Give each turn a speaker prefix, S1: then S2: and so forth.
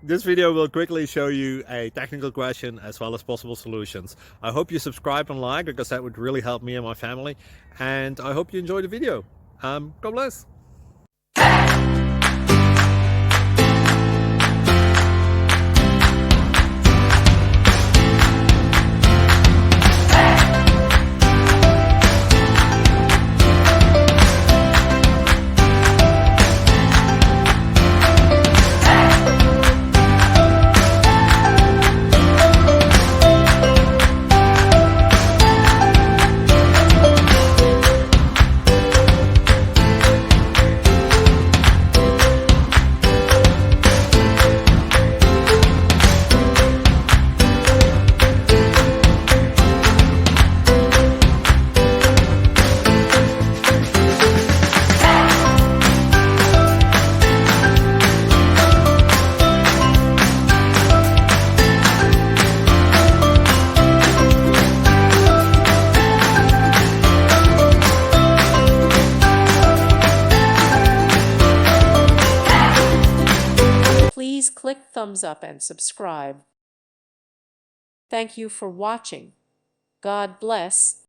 S1: This video will quickly show you a technical question as well as possible solutions. I hope you subscribe and like because that would really help me and my family. And I hope you enjoy the video. God bless.
S2: Please click thumbs up and subscribe. Thank you for watching. God bless.